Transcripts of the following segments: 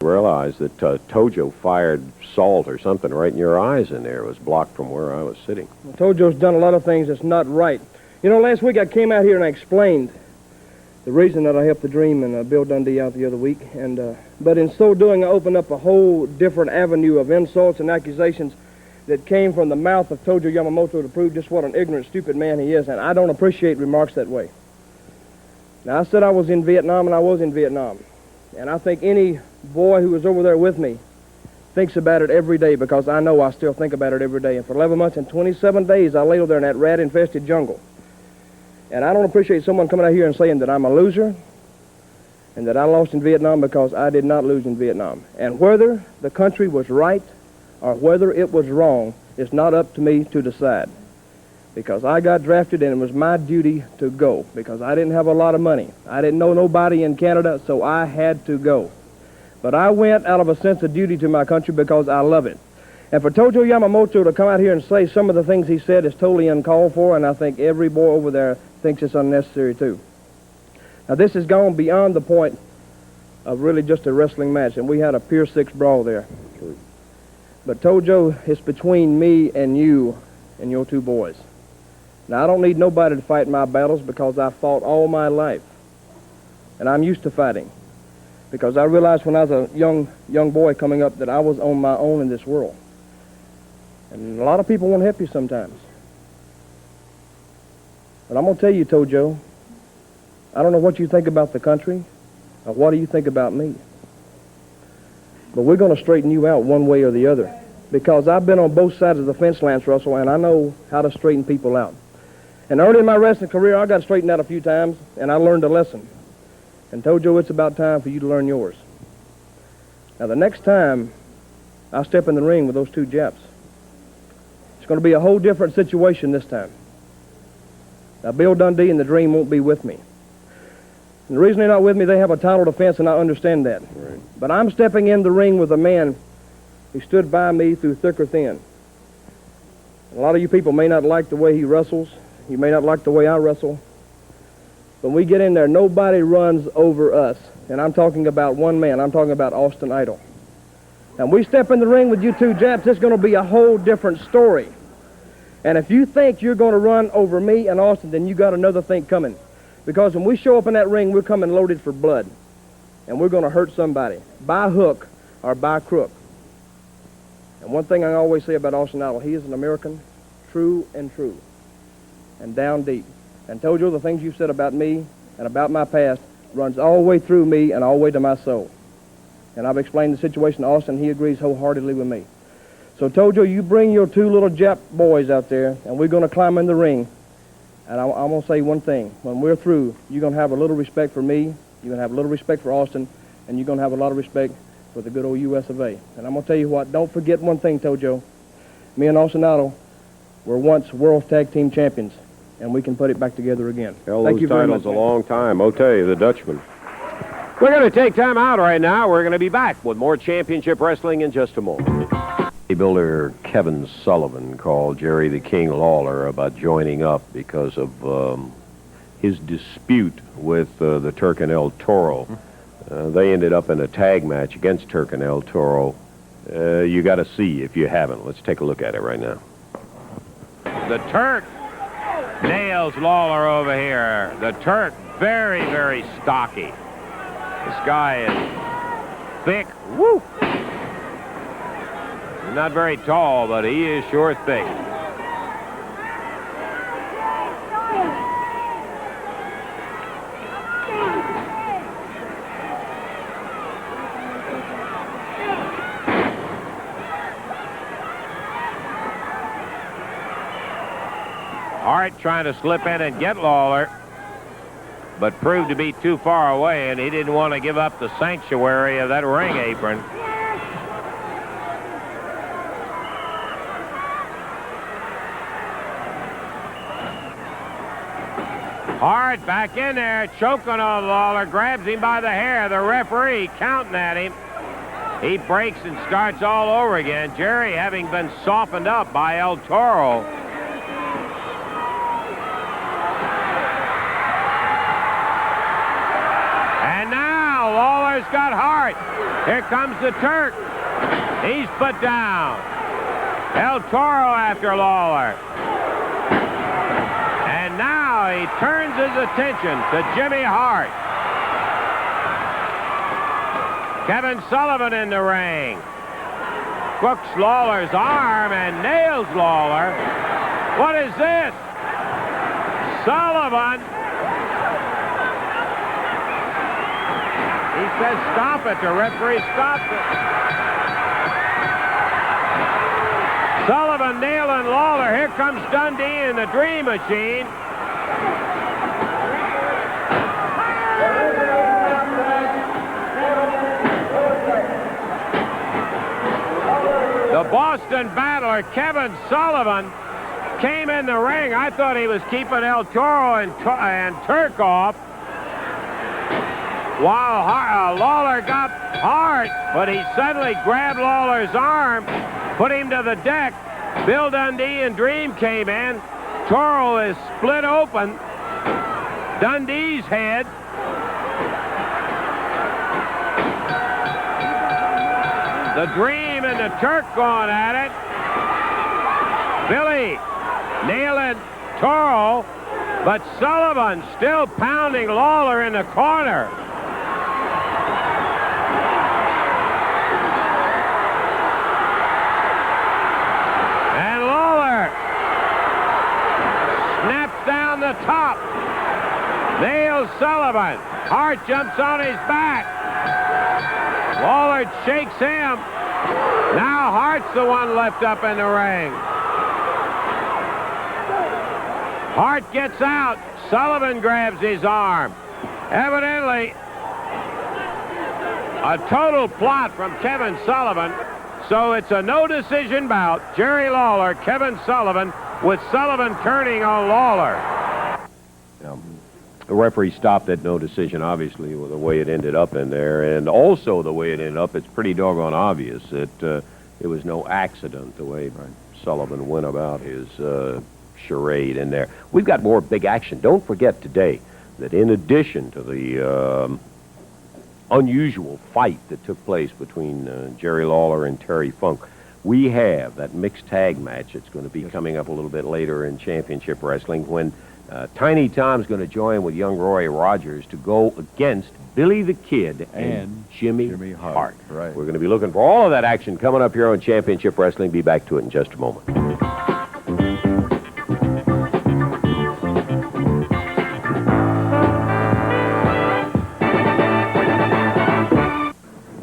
realize that Tojo fired salt or something right in your eyes in there. It was blocked from where I was sitting. Well, Tojo's done a lot of things that's not right. You know, last week I came out here and I explained the reason that I helped the Dream and Bill Dundee out the other week. But in so doing, I opened up a whole different avenue of insults and accusations that came from the mouth of Tojo Yamamoto to prove just what an ignorant, stupid man he is. And I don't appreciate remarks that way. Now, I said I was in Vietnam, and I was in Vietnam. And I think any boy who was over there with me thinks about it every day, because I know I still think about it every day. And for 11 months and 27 days, I lay over there in that rat-infested jungle. And I don't appreciate someone coming out here and saying that I'm a loser and that I lost in Vietnam, because I did not lose in Vietnam. And whether the country was right or whether it was wrong, it's not up to me to decide. Because I got drafted and it was my duty to go, because I didn't have a lot of money. I didn't know nobody in Canada, so I had to go. But I went out of a sense of duty to my country because I love it. And for Tojo Yamamoto to come out here and say some of the things he said is totally uncalled for, and I think every boy over there thinks it's unnecessary too. Now, this has gone beyond the point of really just a wrestling match, and we had a Pier 6 brawl there. But Tojo, it's between me and you and your two boys. Now, I don't need nobody to fight my battles, because I fought all my life. And I'm used to fighting. Because I realized when I was a young boy coming up that I was on my own in this world. And a lot of people want to help you sometimes. But I'm going to tell you, Tojo, I don't know what you think about the country, or what do you think about me. But we're going to straighten you out one way or the other. Because I've been on both sides of the fence, Lance Russell, and I know how to straighten people out. And early in my wrestling career, I got straightened out a few times, and I learned a lesson. And Tojo, it's about time for you to learn yours. Now, the next time I step in the ring with those two Japs, it's going to be a whole different situation this time. Now, Bill Dundee and the Dream won't be with me. And the reason they're not with me, they have a title defense, and I understand that. Right. But I'm stepping in the ring with a man who stood by me through thick or thin. A lot of you people may not like the way he wrestles. You may not like the way I wrestle. When we get in there, nobody runs over us. And I'm talking about one man. I'm talking about Austin Idol. And we step in the ring with you two Japs, it's going to be a whole different story. And if you think you're going to run over me and Austin, then you got another thing coming. Because when we show up in that ring, we're coming loaded for blood. And we're going to hurt somebody, by hook or by crook. And one thing I always say about Austin Idol, he is an American, true and true. And down deep. And Tojo, the things you've said about me and about my past runs all the way through me and all the way to my soul. And I've explained the situation to Austin. He agrees wholeheartedly with me. So, Tojo, you bring your two little Jap boys out there, and we're going to climb in the ring. And I'm going to say one thing. When we're through, you're going to have a little respect for me, you're going to have a little respect for Austin, and you're going to have a lot of respect for the good old U.S. of A. And I'm going to tell you what, don't forget one thing, Tojo. Me and Austin Idol were once World Tag Team Champions, and we can put it back together again. Thank you very much. A long time. Otay, the Dutchman. We're going to take time out right now. We're going to be back with more championship wrestling in just a moment. Builder Kevin Sullivan called Jerry the King Lawler about joining up because of his dispute with the Turk and El Toro. They ended up in a tag match against Turk and El Toro. You got to see if you haven't. Let's take a look at it right now. The Turk nails Lawler over here. The Turk, very, very stocky. This guy is thick. Woo! He's not very tall, but he is sure thick. Hart trying to slip in and get Lawler, but proved to be too far away, and he didn't want to give up the sanctuary of that ring apron. Hart back in there, choking on Lawler, grabs him by the hair. The referee counting at him. He breaks and starts all over again. Jerry having been softened up by El Toro. Got Hart. Here comes the Turk. He's put down. El Toro after Lawler. And now he turns his attention to Jimmy Hart. Kevin Sullivan in the ring. Crooks Lawler's arm and nails Lawler. What is this? Sullivan. He says stop it. The referee stopped it. Sullivan nailing Lawler. Here comes Dundee in the Dream Machine. The Boston battler, Kevin Sullivan, came in the ring. I thought he was keeping El Toro and Turk off while Lawler got Hart, but he suddenly grabbed Lawler's arm, put him to the deck. Bill Dundee and Dream came in. Toro is split open. Dundee's head. The Dream and the Turk going at it. Billy nailing Toro, but Sullivan still pounding Lawler in the corner. And Lawler snaps down the top. Nails Sullivan. Hart jumps on his back. Lawler shakes him. Now Hart's the one left up in the ring. Hart gets out. Sullivan grabs his arm. Evidently, a total plot from Kevin Sullivan. So it's a no-decision bout. Jerry Lawler, Kevin Sullivan, with Sullivan turning on Lawler. The referee stopped that no decision, obviously, with the way it ended up in there. And also the way it ended up, it's pretty doggone obvious that it was no accident the way Sullivan went about his charade in there. We've got more big action. Don't forget today that in addition to the unusual fight that took place between Jerry Lawler and Terry Funk, we have that mixed tag match that's going to be coming up a little bit later in championship wrestling when Tiny Tom's going to join with young Roy Rogers to go against Billy the Kid and Jimmy Hart. Right. We're going to be looking for all of that action coming up here on Championship Wrestling. Be back to it in just a moment.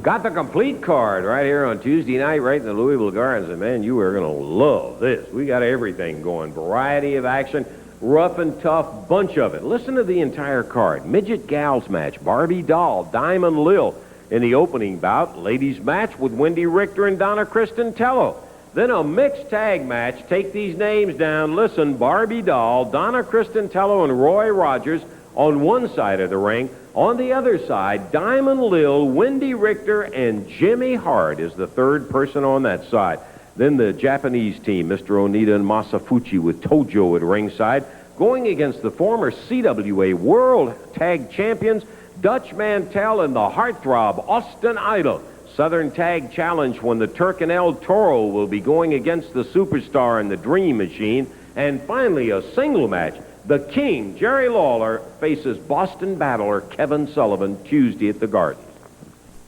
Got the complete card right here on Tuesday night, right in the Louisville Gardens. And man, you are going to love this. We got everything going. Variety of action. Rough and tough, bunch of it. Listen to the entire card. Midget Gals match, Barbie Doll, Diamond Lil in the opening bout. Ladies match with Wendy Richter and Donna Cristantello. Then a mixed tag match. Take these names down. Listen, Barbie Doll, Donna Cristantello, and Roy Rogers on one side of the ring. On the other side, Diamond Lil, Wendy Richter, and Jimmy Hart is the third person on that side. Then the Japanese team, Mr. Onita and Masafuchi with Tojo at ringside, going against the former CWA World Tag Champions, Dutch Mantell and the heartthrob Austin Idol. Southern Tag Challenge when the Turk and El Toro will be going against the Superstar and the Dream Machine. And finally, a single match. The King, Jerry Lawler, faces Boston battler Kevin Sullivan Tuesday at the Garden.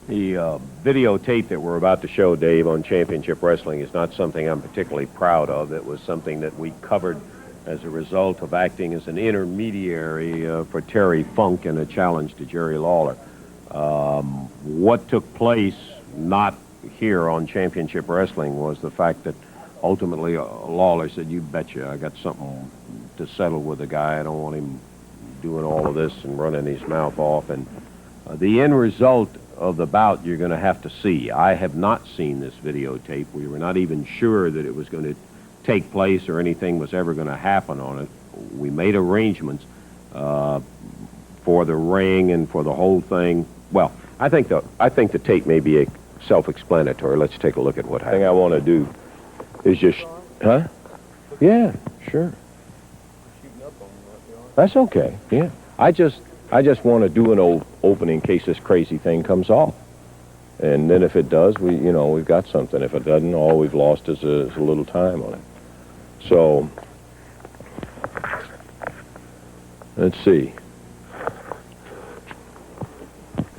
The videotape that we're about to show, Dave, on Championship Wrestling is not something I'm particularly proud of. It was something that we covered as a result of acting as an intermediary for Terry Funk in a challenge to Jerry Lawler. What took place not here on Championship Wrestling was the fact that ultimately Lawler said, "You betcha, I got something to settle with the guy. I don't want him doing all of this and running his mouth off." And the end result of the bout you're going to have to see. I have not seen this videotape. We were not even sure that it was going to take place or anything was ever going to happen on it. We made arrangements for the ring and for the whole thing. Well, I think the tape may be self-explanatory. Let's take a look at what happened. The thing I want to do is just, huh? Yeah, sure. That's okay. Yeah. I just want to do an old opening in case this crazy thing comes off. And then if it does, we've got something. If it doesn't, all we've lost is a little time on it. So, let's see.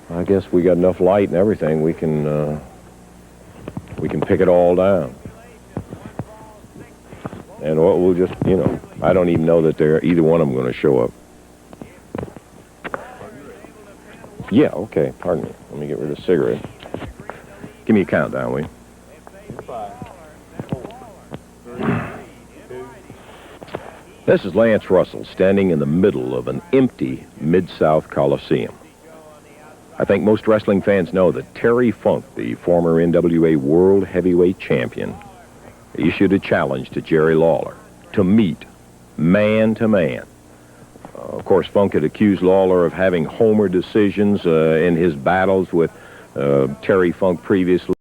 I guess we got enough light and everything. We can pick it all down. And we'll just, I don't even know that either one of them going to show up. Yeah, okay, pardon me. Let me get rid of the cigarette. Give me a countdown, will you? 5, 4, 3, 2. This is Lance Russell standing in the middle of an empty Mid-South Coliseum. I think most wrestling fans know that Terry Funk, the former NWA World Heavyweight Champion, issued a challenge to Jerry Lawler to meet man to man. Of course, Funk had accused Lawler of having homer decisions in his battles with Terry Funk previously.